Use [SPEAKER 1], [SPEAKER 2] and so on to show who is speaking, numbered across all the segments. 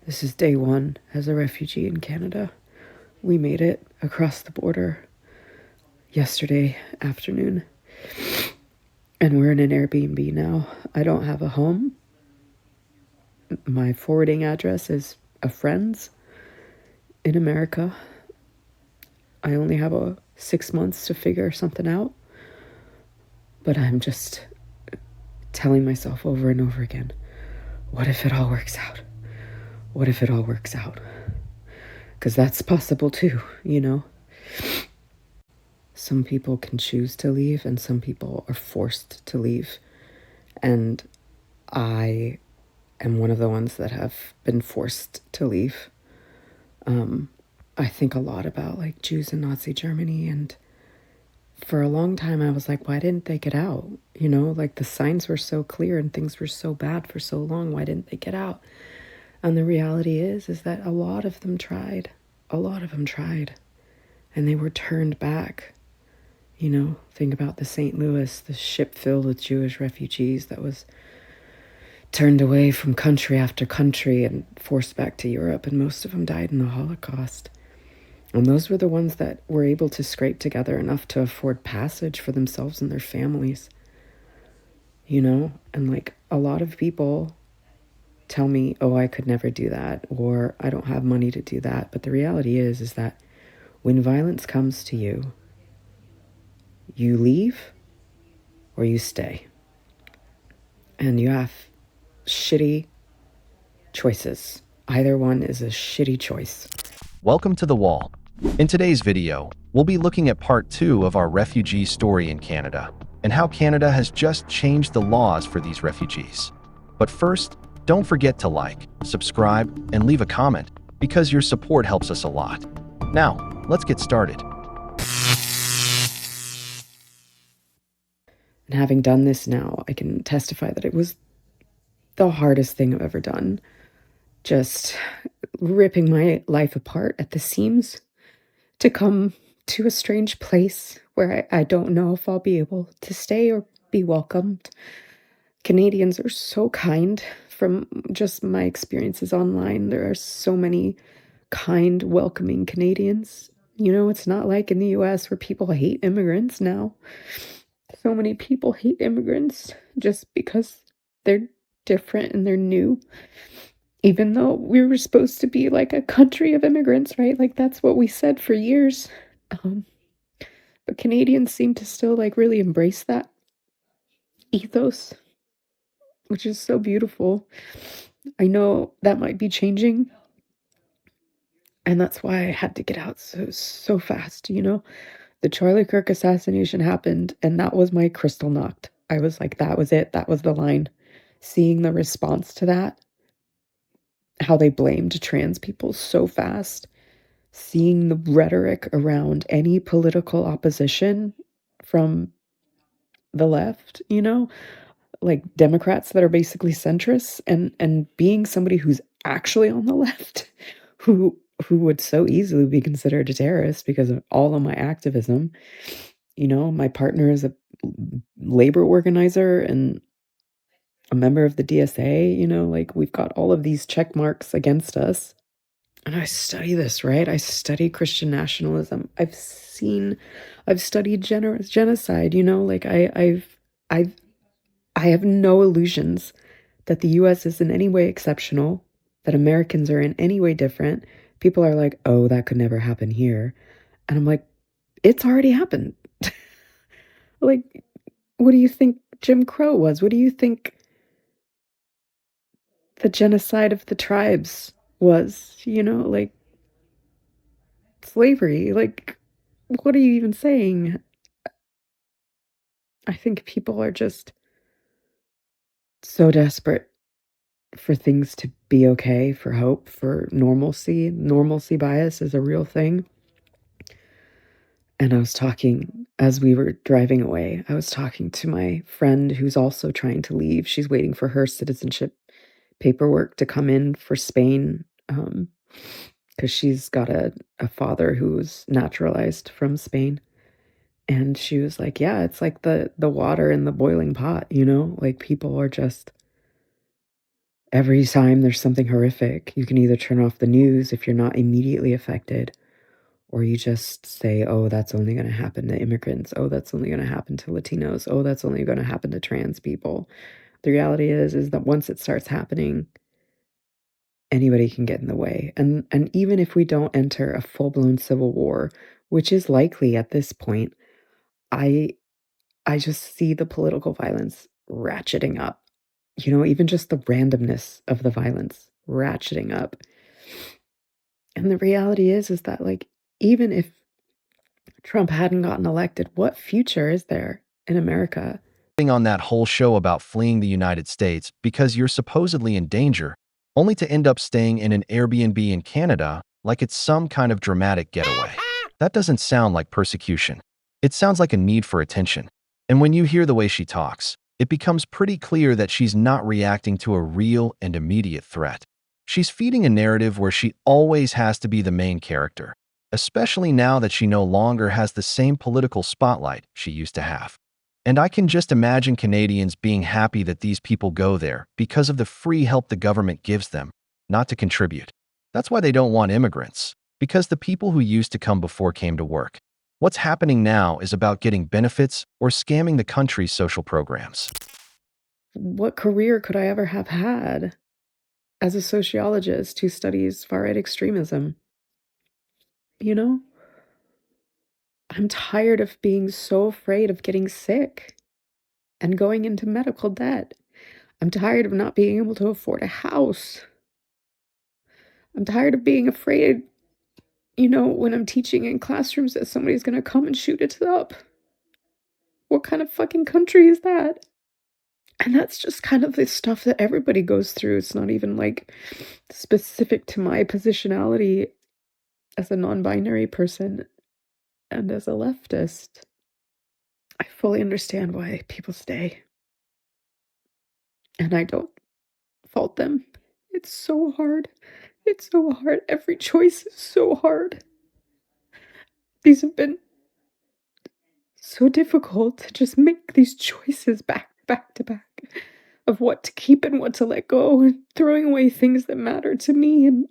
[SPEAKER 1] This is day one as a refugee in Canada. We made it across the border yesterday afternoon, and we're in an Airbnb now. I don't have a home. My forwarding address is a friend's in America. I only have 6 months to figure something out, but I'm just telling myself over and over again, what if it all works out? What if it all works out? Because that's possible too, you know? Some people can choose to leave and some people are forced to leave. And I am one of the ones that have been forced to leave. I think a lot about like Jews in Nazi Germany, and for a long time I was like, why didn't they get out? You know, like the signs were so clear and things were so bad for so long. Why didn't they get out? And the reality is that a lot of them tried. A lot of them tried. And they were turned back. You know, think about the St. Louis, the ship filled with Jewish refugees that was turned away from country after country and forced back to Europe, and most of them died in the Holocaust. And those were the ones that were able to scrape together enough to afford passage for themselves and their families. You know, and like a lot of people tell me, oh, I could never do that, or I don't have money to do that. But the reality is that when violence comes to you, you leave or you stay. And you have shitty choices. Either one is a shitty choice.
[SPEAKER 2] Welcome to The Wall. In today's video, we'll be looking at part 2 of our refugee story in Canada, and how Canada has just changed the laws for these refugees. But first, don't forget to like, subscribe, and leave a comment, because your support helps us a lot. Now, let's get started.
[SPEAKER 1] And having done this now, I can testify that it was the hardest thing I've ever done. Just ripping my life apart at the seams to come to a strange place where I don't know if I'll be able to stay or be welcomed. Canadians are so kind. From just my experiences online, there are so many kind, welcoming Canadians. You know, it's not like in the US where people hate immigrants now. So many people hate immigrants just because they're different and they're new. Even though we were supposed to be like a country of immigrants, right? Like that's what we said for years. Um, but Canadians seem to still like really embrace that ethos, which is so beautiful. I know that might be changing, and that's why I had to get out so fast, you know? The Charlie Kirk assassination happened, and that was my crystal knocked. I was like, that was it. That was the line. Seeing the response to that, how they blamed trans people so fast, seeing the rhetoric around any political opposition from the left, you know, like Democrats that are basically centrists, and being somebody who's actually on the left, who would so easily be considered a terrorist because of all of my activism. You know, my partner is a labor organizer and a member of the DSA, you know, like we've got all of these check marks against us. And I study this, right? I study Christian nationalism. I've studied genocide, you know, like I've, I have no illusions that the US is in any way exceptional, that Americans are in any way different. People are like, oh, that could never happen here. And I'm like, it's already happened. Like, what do you think Jim Crow was? What do you think the genocide of the tribes was? You know, like slavery. Like, what are you even saying? I think people are just so desperate for things to be okay, for hope, for normalcy. Normalcy bias is a real thing. And I was talking, as we were driving away, I was talking to my friend who's also trying to leave. She's waiting for her citizenship paperwork to come in for Spain, because she's got a father who's naturalized from Spain. And she was like, yeah, it's like the water in the boiling pot, you know? Like people are just Every time there's something horrific, you can either turn off the news if you're not immediately affected, or you just say, oh, that's only going to happen to immigrants. Oh, that's only going to happen to Latinos. Oh, that's only going to happen to trans people. The reality is that once it starts happening, anybody can get in the way. And even if we don't enter a full-blown civil war, which is likely at this point, I I just see the political violence ratcheting up. Even just the randomness of the violence ratcheting up. And the reality is that, like, even if Trump hadn't gotten elected, what future is there in America?
[SPEAKER 2] On that whole show about fleeing the United States because you're supposedly in danger, only to end up staying in an Airbnb in Canada like it's some kind of dramatic getaway. That doesn't sound like persecution. It sounds like a need for attention. And when you hear the way she talks, it becomes pretty clear that she's not reacting to a real and immediate threat. She's feeding a narrative where she always has to be the main character, especially now that she no longer has the same political spotlight she used to have. And I can just imagine Canadians being happy that these people go there because of the free help the government gives them, not to contribute. That's why they don't want immigrants, because the people who used to come before came to work. What's happening now is about getting benefits or scamming the country's social programs.
[SPEAKER 1] What career could I ever have had as a sociologist who studies far-right extremism? You know? I'm tired of being so afraid of getting sick and going into medical debt. I'm tired of not being able to afford a house. I'm tired of being afraid, when I'm teaching in classrooms that somebody's gonna come and shoot it up. What kind of fucking country is that? And that's just kind of the stuff that everybody goes through. It's not even like specific to my positionality as a non-binary person and as a leftist. I fully understand why people stay, and I don't fault them. It's so hard. It's so hard. Every choice is so hard. These have been so difficult to just make these choices back to back of what to keep and what to let go, and throwing away things that matter to me and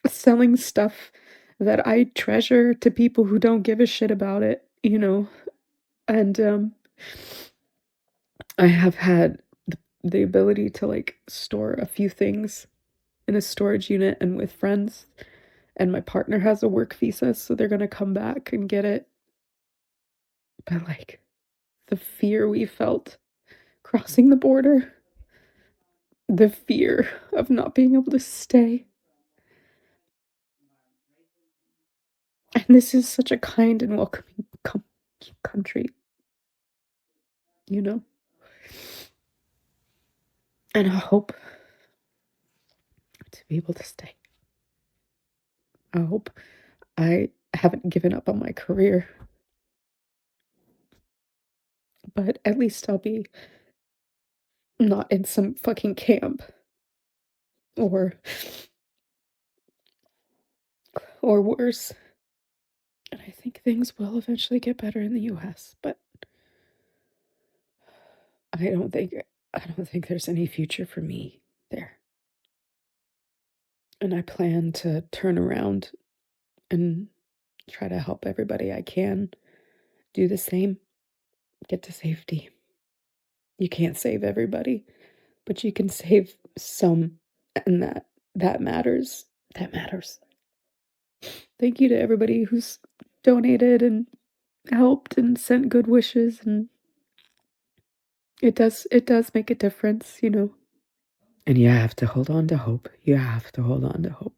[SPEAKER 1] selling stuff that I treasure to people who don't give a shit about it. And I have had the ability to like store a few things in a storage unit and with friends, and my partner has a work visa, so they're gonna come back and get it. But like the fear we felt crossing the border, the fear of not being able to stay. And this is such a kind and welcoming country, you know? And I hope to be able to stay. I hope I haven't given up on my career, but at least I'll be not in some fucking camp or worse. And I think things will eventually get better in the US, but I don't think I don't think there's any future for me there. And I plan to turn around and try to help everybody I can do the same, get to safety. You can't save everybody, but you can save some, and that matters. That matters. Thank you to everybody who's donated and helped and sent good wishes, and it does make a difference. And you have to hold on to hope. You have to hold on to hope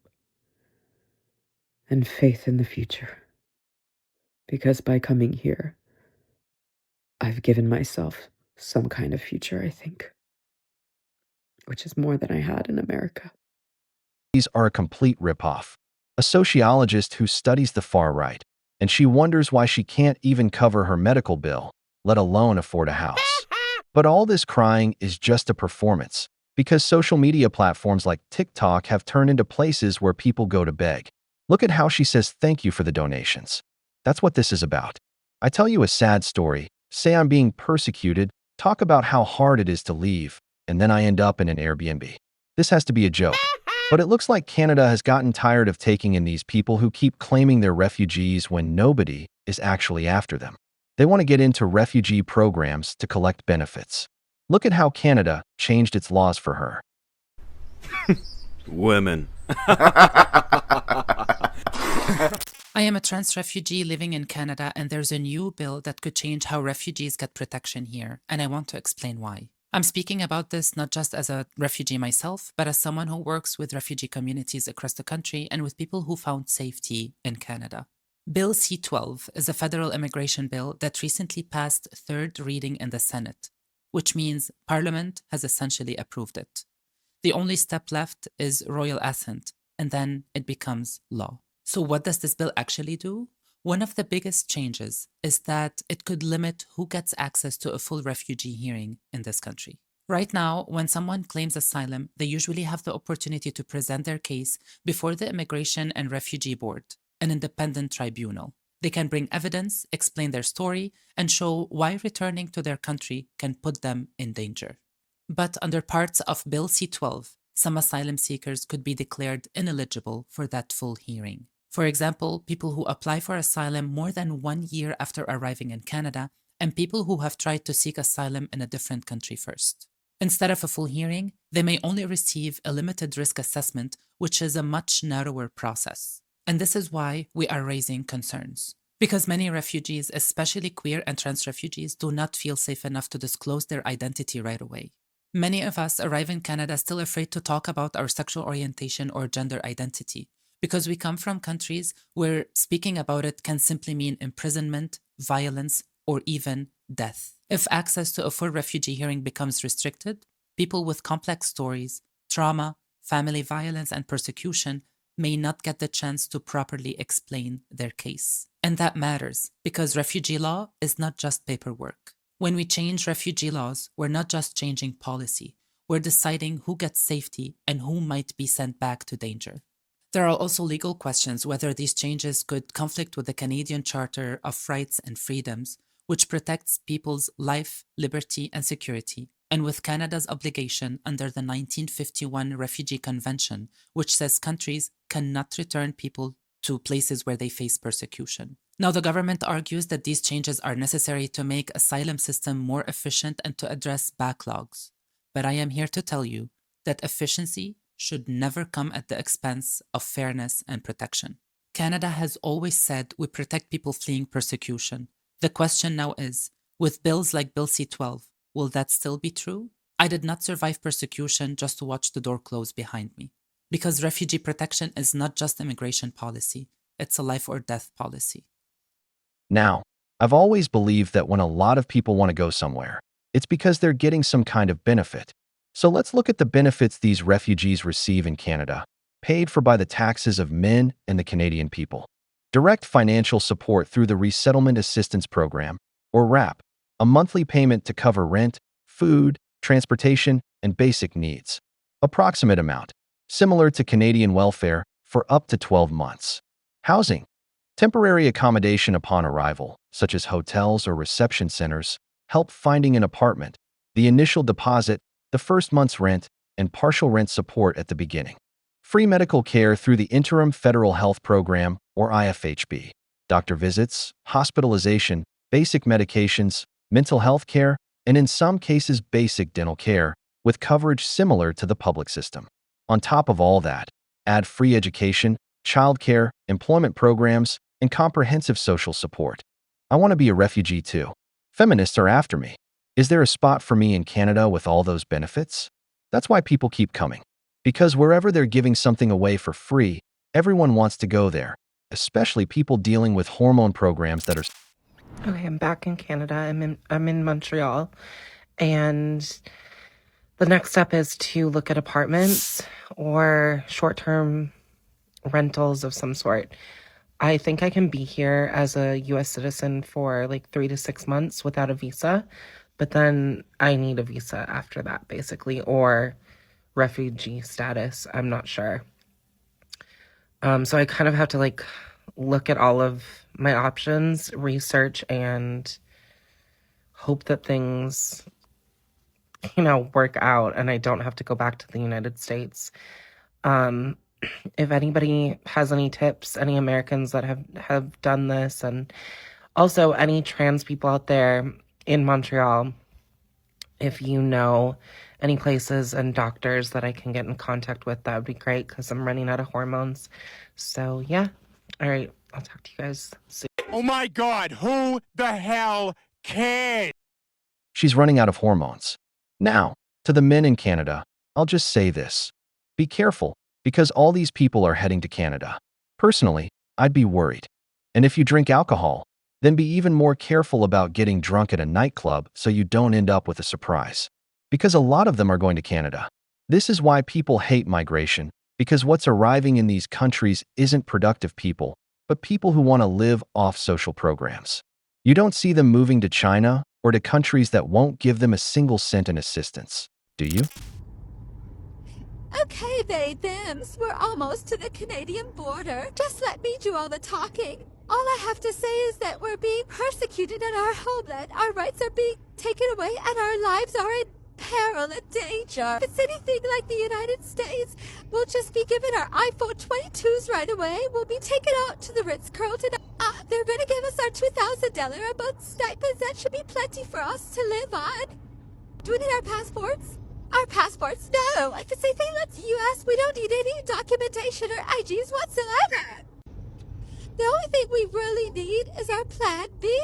[SPEAKER 1] and faith in the future. Because by coming here, I've given myself some kind of future, I think, which is more than I had in America.
[SPEAKER 2] These are a complete ripoff. A sociologist who studies the far right, and she wonders why she can't even cover her medical bill, let alone afford a house. But all this crying is just a performance, because social media platforms like TikTok have turned into places where people go to beg. Look at how she says thank you for the donations. That's what this is about. I tell you a sad story, say I'm being persecuted, talk about how hard it is to leave, and then I end up in an Airbnb. This has to be a joke. But it looks like Canada has gotten tired of taking in these people who keep claiming they're refugees when nobody is actually after them. They want to get into refugee programs to collect benefits. Look at how Canada changed its laws for her.
[SPEAKER 3] Women.
[SPEAKER 4] I am a trans refugee living in Canada, and there's a new bill that could change how refugees get protection here, and I want to explain why. I'm speaking about this not just as a refugee myself, but as someone who works with refugee communities across the country and with people who found safety in Canada. Bill C-12 is a federal immigration bill that recently passed third reading in the Senate, which means Parliament has essentially approved it. The only step left is royal assent, and then it becomes law. So what does this bill actually do? One of the biggest changes is that it could limit who gets access to a full refugee hearing in this country. Right now, when someone claims asylum, they usually have the opportunity to present their case before the Immigration and Refugee Board, an independent tribunal. They can bring evidence, explain their story, and show why returning to their country can put them in danger. But under parts of Bill C-12, some asylum seekers could be declared ineligible for that full hearing. For example, people who apply for asylum more than 1 year after arriving in Canada, and people who have tried to seek asylum in a different country first. Instead of a full hearing, they may only receive a limited risk assessment, which is a much narrower process. And this is why we are raising concerns. Because many refugees, especially queer and trans refugees, do not feel safe enough to disclose their identity right away. Many of us arrive in Canada still afraid to talk about our sexual orientation or gender identity, because we come from countries where speaking about it can simply mean imprisonment, violence, or even death. If access to a full refugee hearing becomes restricted, people with complex stories, trauma, family violence, and persecution may not get the chance to properly explain their case. And that matters, because refugee law is not just paperwork. When we change refugee laws, we're not just changing policy, we're deciding who gets safety and who might be sent back to danger. There are also legal questions whether these changes could conflict with the Canadian Charter of Rights and Freedoms, which protects people's life, liberty, and security, and with Canada's obligation under the 1951 Refugee Convention, which says countries cannot return people to places where they face persecution. Now, the government argues that these changes are necessary to make asylum system more efficient and to address backlogs. But I am here to tell you that efficiency should never come at the expense of fairness and protection. Canada has always said we protect people fleeing persecution. The question now is, with bills like Bill C-12, will that still be true? I did not survive persecution just to watch the door close behind me. Because refugee protection is not just immigration policy, it's a life or death policy.
[SPEAKER 2] Now, I've always believed that when a lot of people want to go somewhere, it's because they're getting some kind of benefit. So let's look at the benefits these refugees receive in Canada, paid for by the taxes of men and the Canadian people. Direct financial support through the Resettlement Assistance Program, or RAP, a monthly payment to cover rent, food, transportation, and basic needs. Approximate amount, similar to Canadian welfare, for up to 12 months. Housing, temporary accommodation upon arrival, such as hotels or reception centers, help finding an apartment, the initial deposit, the first month's rent, and partial rent support at the beginning. Free medical care through the Interim Federal Health Program, or IFHB. Doctor visits, hospitalization, basic medications, mental health care, and in some cases basic dental care, with coverage similar to the public system. On top of all that, add free education, childcare, employment programs, and comprehensive social support. I want to be a refugee too. Feminists are after me. Is there a spot for me in Canada with all those benefits? That's why people keep coming. Because wherever they're giving something away for free, everyone wants to go there, especially people dealing with hormone programs that are...
[SPEAKER 5] Okay, I'm back in Canada. I'm in Montreal, and the next step is to look at apartments or short-term rentals of some sort. I think I can be here as a US citizen for like 3 to 6 months without a visa, but then I need a visa after that, basically, or refugee status. I'm not sure. So I kind of have to like look at all of my options, research, and hope that things work out and I don't have to go back to the United States. Um, if anybody has any tips, any Americans that have done this, and also any trans people out there in Montreal, if you know any places and doctors that I can get in contact with, that would be great because I'm running out of hormones. So yeah. All right. I'll talk to you guys soon.
[SPEAKER 3] Oh my God, who the hell cares?
[SPEAKER 2] She's running out of hormones. Now, to the men in Canada, I'll just say this. Be careful, because all these people are heading to Canada. Personally, I'd be worried. And if you drink alcohol, then be even more careful about getting drunk at a nightclub so you don't end up with a surprise. Because a lot of them are going to Canada. This is why people hate migration, because what's arriving in these countries isn't productive people, but people who want to live off social programs. You don't see them moving to China or to countries that won't give them a single cent in assistance, do you?
[SPEAKER 6] Okay, they, thems, we're almost to the Canadian border. Just let me do all the talking. All I have to say is that we're being persecuted in our homeland. Our rights are being taken away and our lives are in peril and danger. If it's anything like the United States, we'll just be given our iPhone 22s right away. We'll be taken out to the Ritz-Carlton. They're going to give us our $2,000 a month stipends. That should be plenty for us to live on. Do we need our passports? Our passports? No. If it's anything like the U.S., we don't need any documentation or IGs whatsoever. The only thing we really need is our plan B.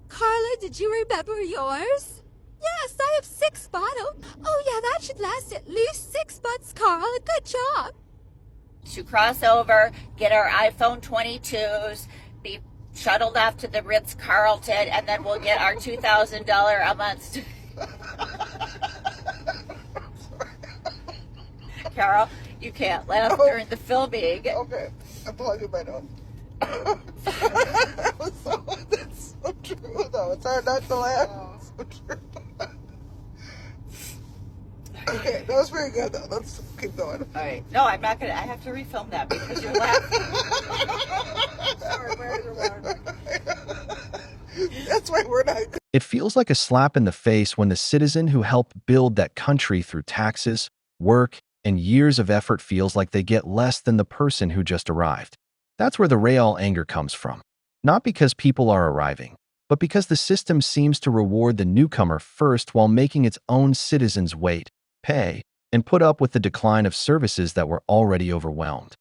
[SPEAKER 6] Carla, did you remember yours? Yes, I have 6 bottles. Oh yeah, that should last at least 6 months, Carla. Good job.
[SPEAKER 7] To cross over, get our iPhone 22s, be shuttled off to the Ritz-Carlton, and then we'll get our $2,000 a month. Carol, you can't laugh during the filming.
[SPEAKER 8] Okay, I'm plugging my nose. That's so true, though. It's hard not to laugh. It's so true. Okay, that was very good, though. Let's keep going.
[SPEAKER 7] All right. No, I'm not going to. I have to refilm that because you're laughing.
[SPEAKER 8] Sorry, where's your water? That's why we're not good.
[SPEAKER 2] It feels like a slap in the face when the citizen who helped build that country through taxes, work, and years of effort feels like they get less than the person who just arrived. That's where the real anger comes from. Not because people are arriving, but because the system seems to reward the newcomer first while making its own citizens wait, pay, and put up with the decline of services that were already overwhelmed.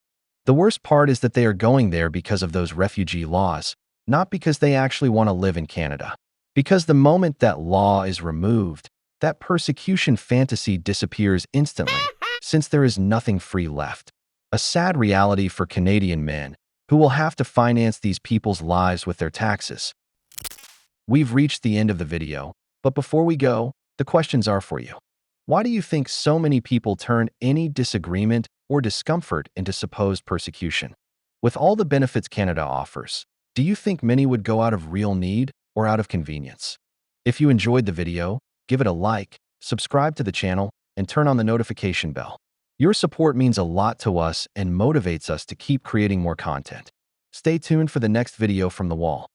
[SPEAKER 2] The worst part is that they are going there because of those refugee laws, not because they actually want to live in Canada. Because the moment that law is removed, that persecution fantasy disappears instantly, since there is nothing free left. A sad reality for Canadian men, who will have to finance these people's lives with their taxes. We've reached the end of the video, but before we go, the questions are for you. Why do you think so many people turn any disagreement or discomfort into supposed persecution? With all the benefits Canada offers, do you think many would go out of real need or out of convenience? If you enjoyed the video, give it a like, subscribe to the channel, and turn on the notification bell. Your support means a lot to us and motivates us to keep creating more content. Stay tuned for the next video from the wall.